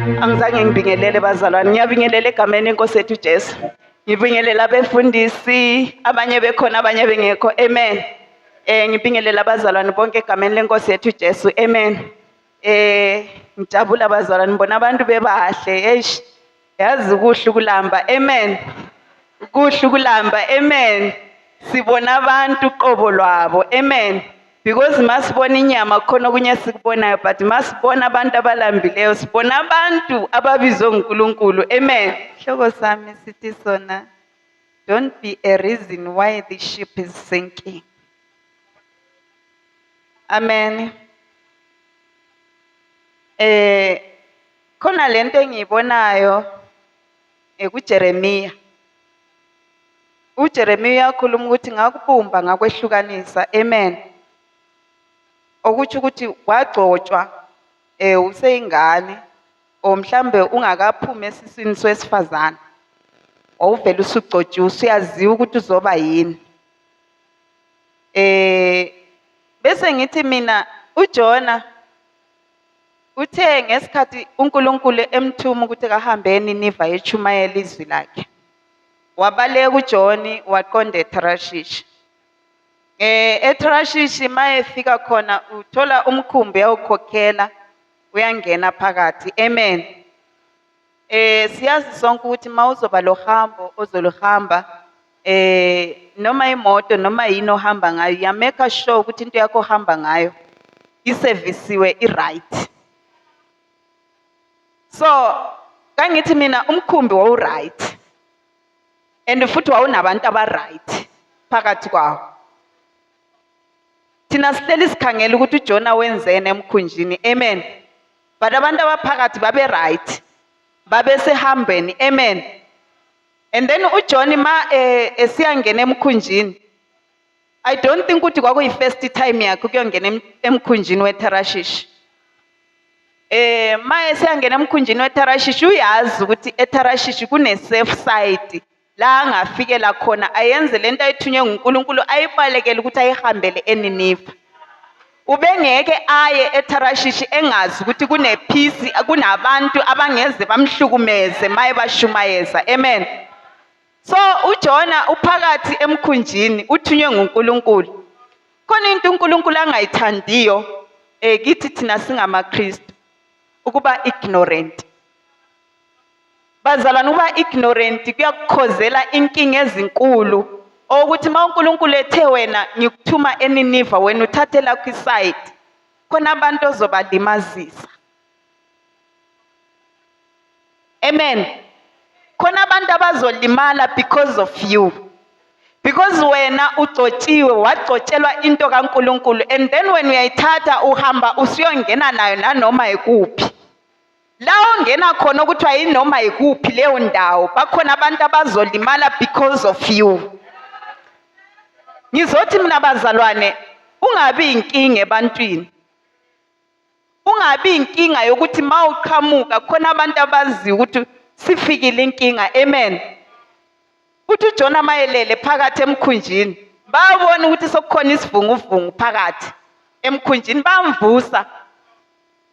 Angizange ngibingelele bazalwane, ngiyabingelela egameni lenkosi yethu Jesu. Ngibingelela abefundisi, abanye bekhona abanye bengekho. Amen. Ngibingelela abazalwane bonke egameni lenkosi yethu Jesu. Amen. Ngijabula abazalwane, ngibona abantu bebahle. Eish, yazi kuhle ukulamba. Amen. Kuhle ukulamba. Amen. Sibona abantu uqobo lwabo. Amen. Because masibona inyama khona okunye sikubonayo, but masibona abantu abalambileyo sibona abantu ababizwe uNkulunkulu. Amen. Hloko sami sithi sona, don't be a reason why the ship is sinking. Amen. Khona lento engiyibonayo kuJeremiya. uJeremiya uyakhuluma ukuthi ngakubumba ngakwehlukanisa. Amen. Okuthi ukuthi wagcotshwa useyingane o mhlambe ungakaphumi esiswini sowesifazane. Wawuvela usugcotshiwe usuyaziwa ukuthi uzoba yini. Bese ngithi mina uJona uthe ngesikhathi uNkulunkulu emthuma ukuthi kahambe eNiniva echumayela izwi lakhe. Wabaleka uJoni waqonda eTharishishi. eTharishishi mayefika khona uthola umkhumbi uyawukhokhela uyangena phakathi. Amen. Siyazi sonke ukuthi mawuzoba lohambo ozoluhamba noma imoto noma yini ohamba ngayo ya make sure ukuthi into yakho ohamba ngayo isevisiwe i-right. So kangithi mina umkhumbi wawu-right and futhi wawunabantu aba-right phakathi kwawo. Thina sihleli sikhangela ukuthi uJona wenzeni emkhunjini. Amen. But abantu abaphakathi babe-right, babesehambeni. Amen. And then uJoni ma esiyangena emkhunjini, I don't think ukuthi kwakuyi-first time yakhe ukuyongena emkhunjini weTharishishi. Ma esiyangena emkhunjini weTharishishi uyazi ukuthi eTharishishi kune-safe side la angafikela khona ayenze lento ayithunywe nguNkulunkulu ayibalekele ukuthi ayihambele eNiniva. Ubengeke aye eTharishishi engazi ukuthi kunephisi, kunabantu abangeze bamhlukumeze maye bashumayeza. Amen. So uJona uphakathi emkhunjini uthunywe nguNkulunkulu. Khona into uNkulunkulu angayithandiyo kithi thina singamaKristu, ukuba ignorant. Bazalwane, ukuba ignorant kuyakukhozela inkinga ezinkulu ukuthi ma uNkulunkulu ethe wena ngikuthuma eNiniva wena uthathe lakho iside, khona abantu ozobalimazisa. Amen. Khona abantu abazolimala because of you. Because wena ugcotshiwe, wagcotshelwa into kaNkulunkulu, and then when uyayithatha uhamba usiyongena nayo nanoma ekuphi. La ongena khona ukuthiwa yinoma ikuphi leyo ndawo, bakhona abantu abazolimala because of you. Ngizothi mina bazalwane, ungabi inkinga ebantwini. Ungabi inkinga yokuthi mawuqhamuka khona abantu abazi ukuthi sifikile inkinga. Amen. Uthi uJona mayelele phakathi emkhunjini, babona ukuthi sokukhona isivunguvungu phakathi emkhunjini, bamvusa.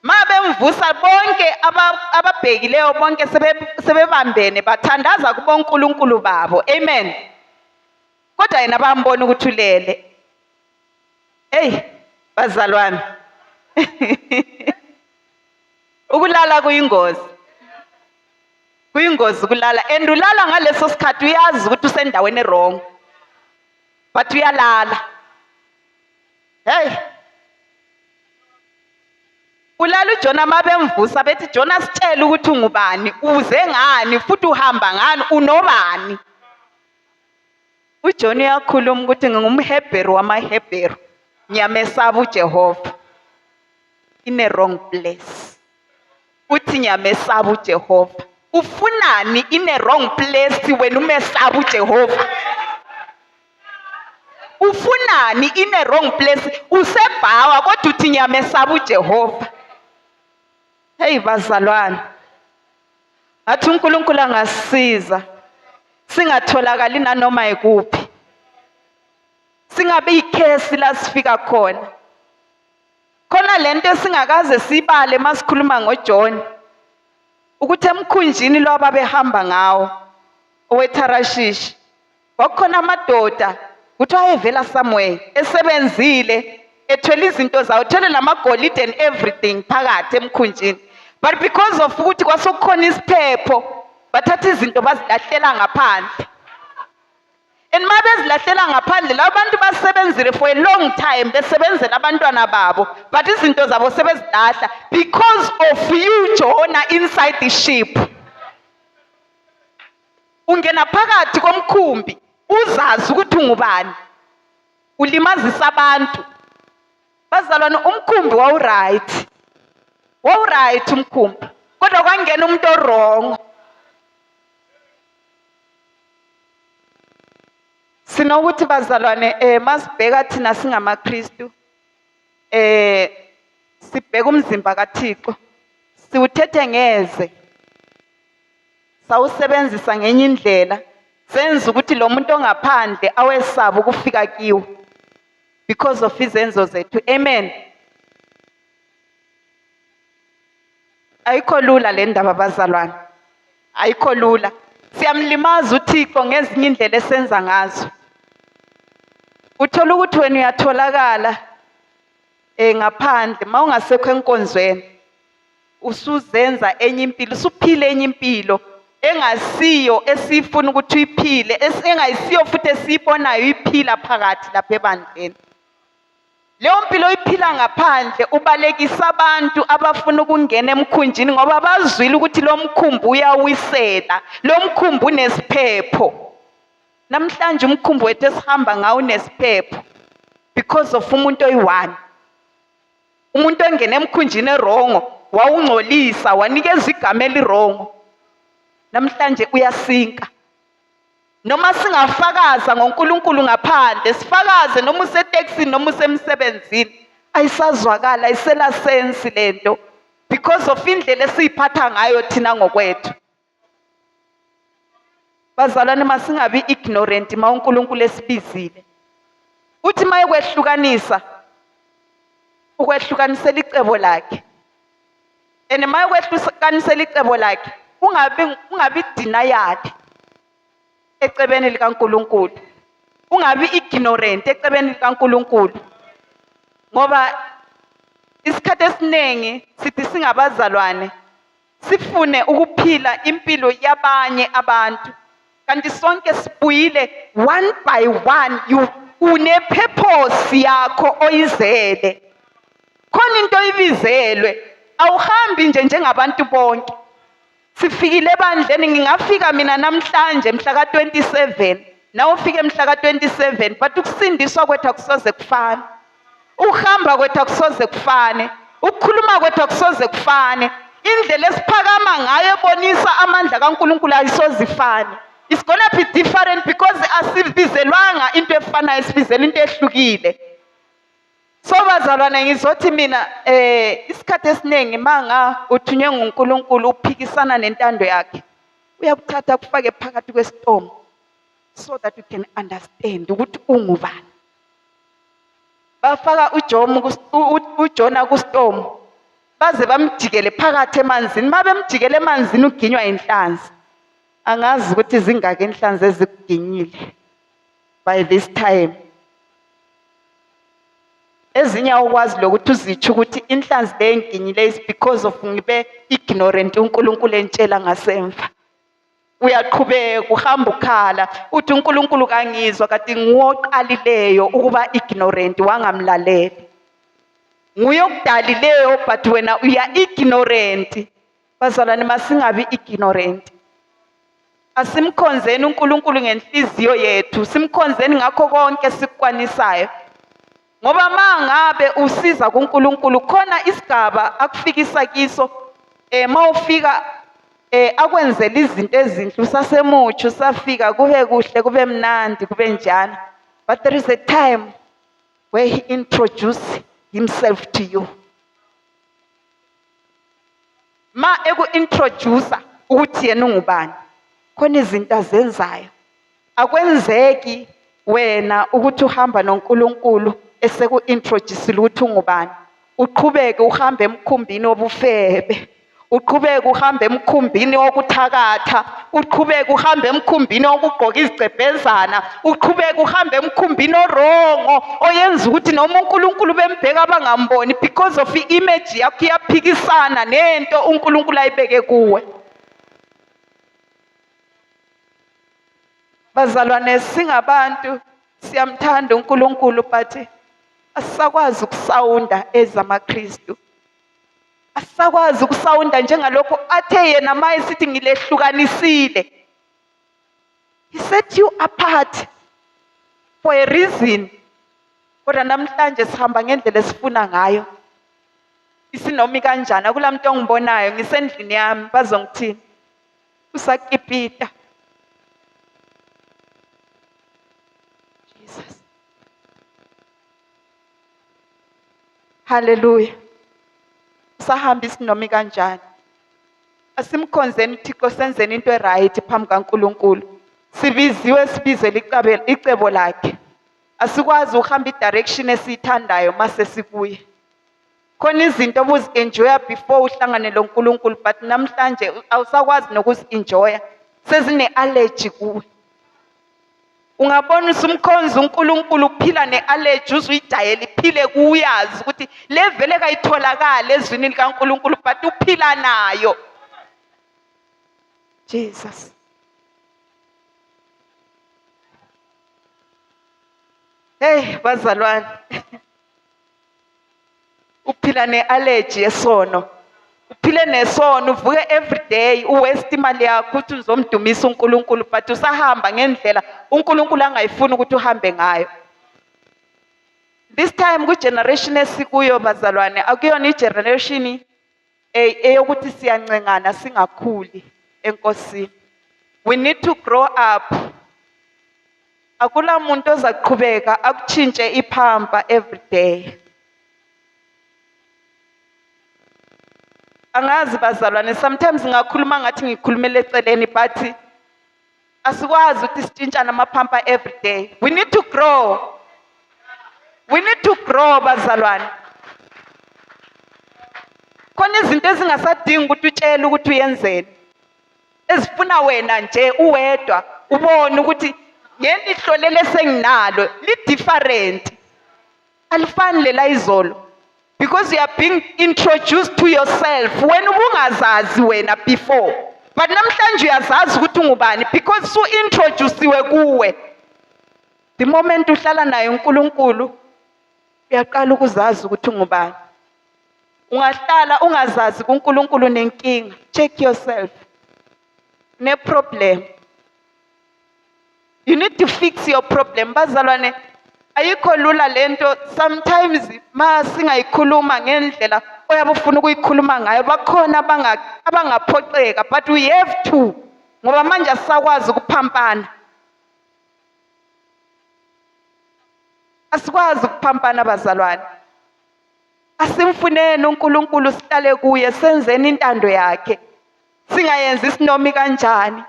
Mabemvusa bonke ababhekileyo bonke sebebambene bathandaza kubo uNkulunkulu babo. Amen. Kodwa yena bambona ukuthi ulele. Hey bazalwane. Ukulala kuyingozi. Kuyingozi ukulala, and ulala ngaleso sikhathi uyazi ukuthi usendaweni wrong. But uyalala. Hey. Ulala uJona mabemvusa bethi Jona sitshela ukuthi ungubani, uze ngani futhi uhamba ngani, unobani. uJona uyakhuluma ukuthi ngingumHebheru wamaHebheru, ngiyamesaba uJehova. In a wrong place. Uthi ngiyamesaba uJehova. Ufunani in a wrong place wena umesaba uJehova? Ufunani in a wrong place? Usebhawa kodwa uthi ngiyamesaba uJehova. Hey bazalwane, athi uNkulunkulu angasisiza singatholakali nanoma ikuphi, singabe ikhesi la sifika khona. Khona lento singakaze sibale masikhuluma ngoJoni. ukuthi emkhunjini lo ababehamba ngawo oweTharashishi kwakukhona amadoda kuthiwa ayevela somewhere esebenzile ethwele izinto zawo, ethwele namagolide and everything phakathi emkhunjini, but because of ukuthi kwasekukhona isiphepho bathatha izinto bazilahlela ngaphandle. And uma bezilahlela ngaphandle labo bantu basebenzile for a long time besebenzela abantwana babo, but izinto zabo sebezilahla because of you Jonah inside the ship. Ungena phakathi komkhumbi uzazi ukuthi ungubani, ulimazisa abantu. Bazalwane, umkhumbi wawuright umkhumbi, kodwa kwangena umuntu wrong. Sinokuthi bazalwane, masibheka thina singamaKristu, sibheka umzimba kaThixo, siwuthethe ngeze, sawusebenzisa ngenye indlela, senza ukuthi lo muntu ongaphandle awesaba ukufika kiwo because of izenzo zethu. Amen. Ayikho lula le ndaba bazalwane, ayikho lula. Siyamlimaza uThixo ngezinye indlela esenza ngazo. Uthola ukuthi wena uyatholakala ngaphandle mawungasekho enkonzweni, usuzenza enye impilo, usuphile enye impilo engasiyo esifuna ukuthi uyiphile, engayisiyo futhi esiyibonayo iphila phakathi lapha ebandleni. Leyo mpilo oyiphila ngaphandle ubalekisa abantu abafuna ukungena emkhunjini ngoba bazwile ukuthi lo mkhumbi uyawisela, lo mkhumbi unesiphepho. Namhlanje umkhumbi wethu esihamba ngawo unesiphepho because of umuntu oyi-one. Umuntu ongena emkhunjini erongo wawungcolisa, wanikeza igama elirongo. Namhlanje uyasinka. Noma singafakaza ngoNkulunkulu ngaphandle, sifakaze noma useteksini noma usemsebenzini, ayisazwakala, ayisela sense lento because of indlela esiyiphatha ngayo thina ngokwethu. Bazalwane, masingabi ignorant ma uNkulunkulu esibizile. Uthi mayekwehlukanisa, ukwehlukanisela icebo lakhe. And mayekwehlukanisela icebo lakhe, ungabi denial ecebeni likaNkulunkulu. Ungabi ignorant ecebeni likaNkulunkulu. Ngoba isikhathi esiningi sithi singabazalwane sifune ukuphila impilo yabanye abantu. Kanti sonke sibuyile one by one, une-purpose yakho oyizele. Khona into oyibizelwe, awuhambi njengabantu bonke. Sifikile ebandleni, ngingafika mina namhlanje mhla ka-27, nawe ufike mhla ka-27, but ukusindiswa kwethu akusoze kufane. Ukuhamba kwethu akusoze kufane. Ukukhuluma kwethu akusoze kufane. Indlela esiphakama ngayo ebonisa amandla kaNkulunkulu ayisoze ifane. It's gonna be different because asibizelwanga into efanayo, sibizela into ehlukile. So bazalwane, ngizothi mina isikhathi esiningi manga uthunywe nguNkulunkulu uphikisana nentando yakhe, uyakuthatha kufake phakathi kwestorm so that you can understand ukuthi ungubani. Bafaka uJona kustorm baze bamjikele phakathi emanzini. Mabemjikele emanzini uginywa inhlanzi. Angazi ukuthi zingaki inhlanzi ezikuginyile by this time. Ezinye awukwazi lokuthi uzitsho ukuthi inhlanzi le enginyile is because of ngibe ignorant uNkulunkulu entshela ngasemva. Uyaqhubeka uhamba ukhala uthi uNkulunkulu kangizwa, kanti nguwoqalileyo ukuba ignorant, wangamlaleli. Nguye okudalileyo but wena uya ignorant. Bazalwane, masingabi ignorant. Asimkhonzeni uNkulunkulu ngenhliziyo yethu, simkhonzeni ngakho konke sikukwanisayo. Ngoba mangabe usiza kuNkulunkulu khona isigaba akufikisa kiso, mawufika akwenzela izinto ezinhle, usasemutsha, usafika kube kuhle, kube mnandi, kube njani. But there is a time where he introduces himself to you. Ma eku-introduce ukuthi yena ungubani, khona izinto azenzayo. Akwenzeki wena ukuthi uhamba noNkulunkulu eseku-introduce ukuthi ungubani, uqhubeke uhambe emkhumbini wobufebe, uqhubeke uhambe emkhumbini wokuthakatha, uqhubeke uhambe emkhumbini wokugqoka izigcebhezana, uqhubeke uhambe emkhumbini orongo oyenza ukuthi noma uNkulunkulu bembheka bangamboni because of i-image yakho iyaphikisana nento uNkulunkulu ayibeke kuwe. Bazalwane, singabantu siyamthanda uNkulunkulu but asisakwazi ukusawunda ezamaKristu. Asisakwazi ukusawunda njengalokho athe yena maye sithi ngilehlukanisile. He set you apart for a reason. Kodwa namhlanje sihamba ngendlela esifuna ngayo. Isinomi kanjani? Akulamuntu ongibonayo ngisendlini yami bazongithini? Usakipita. Jesus. Hallelujah. Sahamba isinomi kanjani? Asimkhonzeni uThixo senzeni into eright phambi kaNkulunkulu. Sibiziwe sibizele icebo lakhe. Asikwazi uhamba idirection esiyithandayo mase sibuye. Khona izinto obuzi-enjoya before uhlangane loNkulunkulu but namhlanje awusakwazi nokuzi-enjoya. Sezine-allergy kuwe. Ungabona usumkhonza uNkulunkulu uphila ne-allergy uzuyijayela iphile kuyazi ukuthi le vele kayitholakala ezwini likaNkulunkulu but uphila nayo. Jesus. Hey bazalwane. Uphila ne-allergy yesono. Uphile nesono uvuke every day uwaste imali yakho ukuthi uzomdumisa uNkulunkulu but usahamba ngendlela uNkulunkulu angayifuni ukuthi uhambe ngayo. This time ku-generation esikuyo bazalwane akuyona i-generation eyokuthi siyancengana singakhuli enkosini. We need to grow up. Akula muntu ozaqhubeka akutshintshe iphampa every day. Angazi bazalwane, sometimes ngakhuluma ngathi ngikhulumela eceleni but asikwazi ukuthi sitshintshane amaphampa every day. We need to grow. We need to grow bazalwane. Khona izinto ezingasadingi ukuthi utshele ukuthi uyenzeni. Ezifuna wena nje uwedwa ubone ukuthi ngelihlo lele senginalo li different. Alifani lela izolo. Because you are being introduced to yourself when ubungazazi wena before. But namhlanje uyazazi ukuthi ungubani because so introduciwe kuwe. The moment uhlala naye uNkulunkulu uyaqala ukuzazi ukuthi ungubani. Ungahlala ungazazi kuNkulunkulu nenkinga. Check yourself. Ne problem. You need to fix your problem. Bazalwane, ayikho lula lento. Sometimes ma singayikhuluma ngendlela oyabufuna ukuyikhuluma ngayo bakhona abangaphoxeka but we have to ngoba manje asakwazi ukuphampana. Asikwazi ukuphampana bazalwane. Asimfuneni uNkulunkulu sihlale kuye senzeni intando yakhe. Singayenzi isinomi kanjani.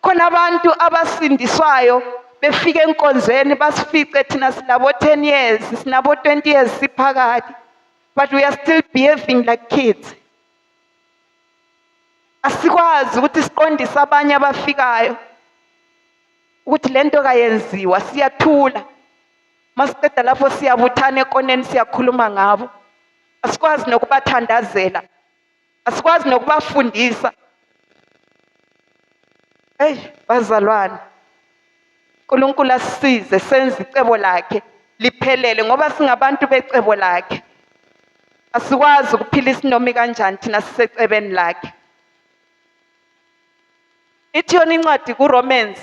Khona abantu abasindiswayo befike enkonzweni basifice thina sinabo 10 years, sinabo 20 years siphakathi. But we are still behaving like kids. Asikwazi ukuthi siqondise abanye abafikayo ukuthi lento kayenziwa siyathula. Masiqeda lapho siyabuthana ekoneni siyakhuluma ngabo. Asikwazi nokubathandazela. Asikwazi nokubafundisa. Hey bazalwane. uNkulunkulu asisize senze icebo lakhe liphelele ngoba singabantu becebo lakhe. Asikwazi ukuphila isinomi kanjani thina sisecebeni lakhe. Ithi yona incwadi kuRomans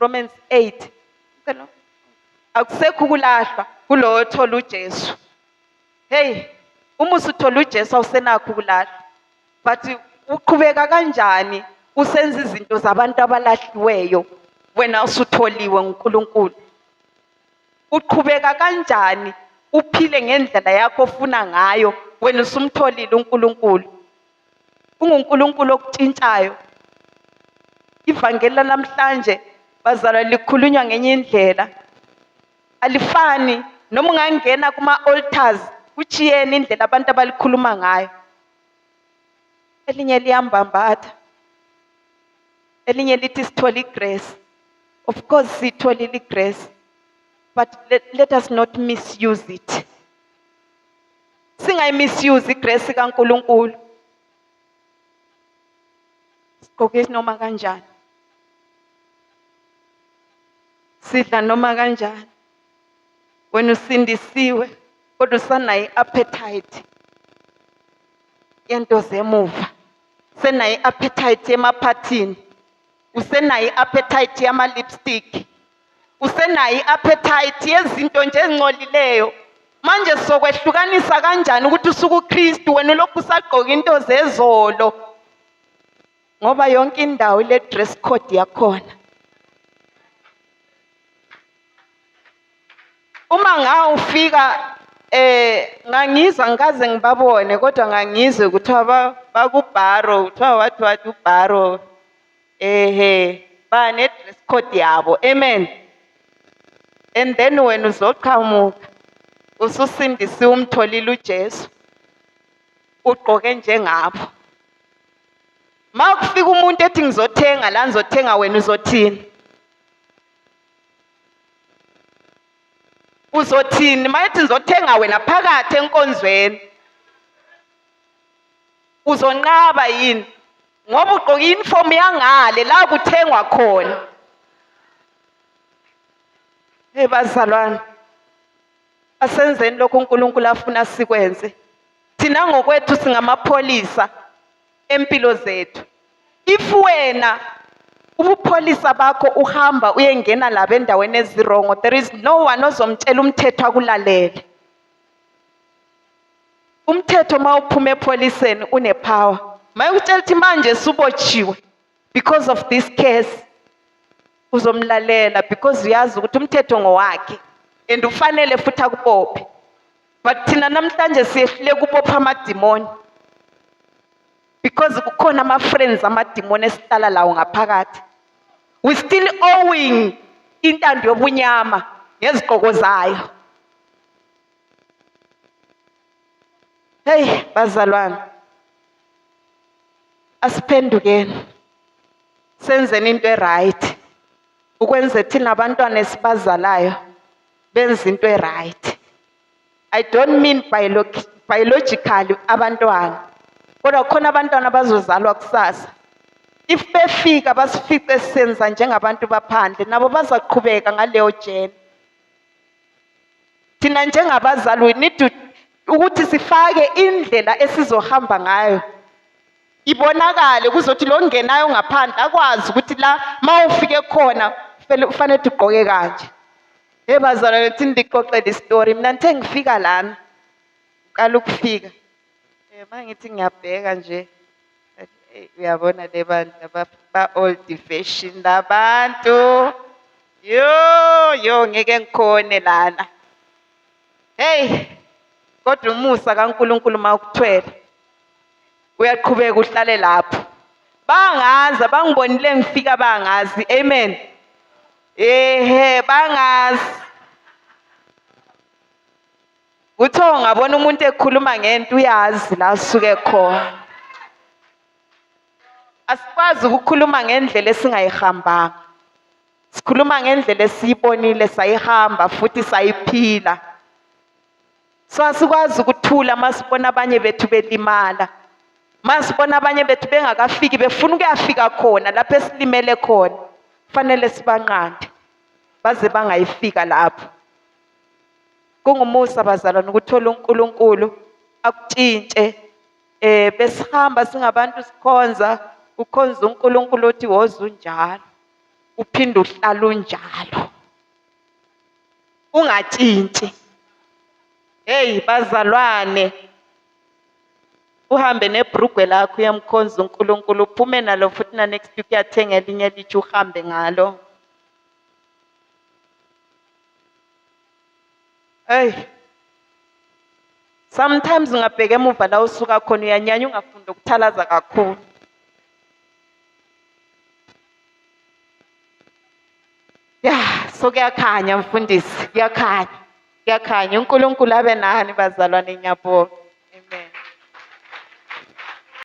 8. Akusekho ukulahlwa kulo othola uJesu. Hey, uma usuthola uJesu awusenakho ukulahlwa. But uqhubeka kanjani usenza izinto zabantu abalahliweyo wena usutholiwe uNkulunkulu? Uqhubeka kanjani uphile ngendlela yakho ofuna ngayo wena usumtholile uNkulunkulu? UNkulunkulu okutshintshayo. Ivangeli namhlanje bazalwa likhulunywa ngenye indlela. Alifani noma ungangena kuma altars uchiyene indlela abantu abalikhuluma ngayo. elinye liyambambatha, elinye lithi sithole igrace. Of course sitholile igrace, but let us not misuse it. Singayimisuse igrace kaNkulunkulu. Sigqoke noma kanjani, sidla noma kanjani, wena usindisiwe kodwa usanayo i-appetite yento zemuva, usenayo i-appetite yemaphathini, usenayo i-appetite yama-lipstick, usenayo i-appetite yezinto nje ezingcolileyo. Manje sokwehlukanisa kanjani ukuthi usuke uKristu wena ulokhu usagqoka into zezolo? Ngoba yonke indawo ile dress code yakhona. Uma ngawufika ngangizwa ngikaze ngibabone kodwa ngangizwe ukuthi bakubharo, kuthiwa wathi ubharo bane dress code yabo. Amen. And then wena uzoqhamuka ususindisiwe, umtholile uJesu, ugqoke njengabo. Makufika umuntu ethi ngizothenga la, ngizothenga, wena uzothini? Uzothini mayethi ngizothenga wena phakathi enkonzweni? Uzonqaba yini? Ngoba ugqoke i-uniform yangale la kuthengwa khona. Hey bazalwane, asenzeni lokho uNkulunkulu afuna sikwenze. Thina ngokwethu singamapholisa empilo zethu. If wena ubupholisa bakho uhamba uyengena laba endaweni ezirongo, there is no one ozomtshela umthetho akulalele. Umthetho mawuphuma epholiseni unepower. Mayekutshela ukuthi manje subotshiwe because of this case, uzomlalela because uyazi ukuthi umthetho ngowakhe and ufanele futhi akubophe. But thina namhlanje siyehlule kubopha amadimoni because kukhona ama-friends amadimoni esihlala lawo ngaphakathi. We still owing intando yobunyama ngezigqoko zayo. Hey bazalwane, asiphendukeni senzeni into right ukwenza thina abantwana esibazalayo benza into right. I don't mean biologically abantwana, kodwa khona abantwana bazozalwa kusasa. If befika basifice senza njengabantu baphandle, nabo bazaqhubeka ngaleyo journey. Thina njengabazali we need to ukuthi sifake indlela esizohamba ngayo ibonakale kuzothi lo ngenayo ngaphandle akwazi ukuthi la mawufike khona ufanele ugqoke kanje. Hey bazalwane, thina ndiqoqele istory. Mina ngithe ngifika lana uqala ukufika mangithi ngiyabheka nje, uyabona le bantu ba old fashion labantu, yo ngeke ngikhone lana. Hey kodwa umusa kaNkulunkulu mawukuthwele uyaqhubeka uhlale lapho. Bangazi, bangibonile ngifika bangazi. Amen. Bangazi. Utho ngabona umuntu ekhuluma ngento uyazi la usuke khona. Asikwazi ukukhuluma ngendlela esingayihambanga. Sikhuluma ngendlela esiyibonile sayihamba futhi sayiphila. So asikwazi ukuthula masibona abanye bethu belimala. Masibona abanye bethu bengakafiki befuna ukuyafika khona lapho esilimele khona. Kufanele sibanqande baze bangayifika lapho. Kungumusa bazalwane ukuthola uNkulunkulu akutshintshe. Besihamba singabantu sikhonza, ukhonza uNkulunkulu othi woza unjalo, uphinde uhlala unjalo, ungatshintshi. Hey bazalwane, uhambe nebrugwe lakho uyamkhonza uNkulunkulu, uphume nalo futhi na next week uyathenga elinye lithi uhambe ngalo. Hey, sometimes ungabheka emuva la usuka khona uyanyanya ungafunda ukuthalaza kakhulu. So kuyakhanya mfundisi, kuyakhanya. uNkulunkulu abe nani bazalwane, ngiyabonga.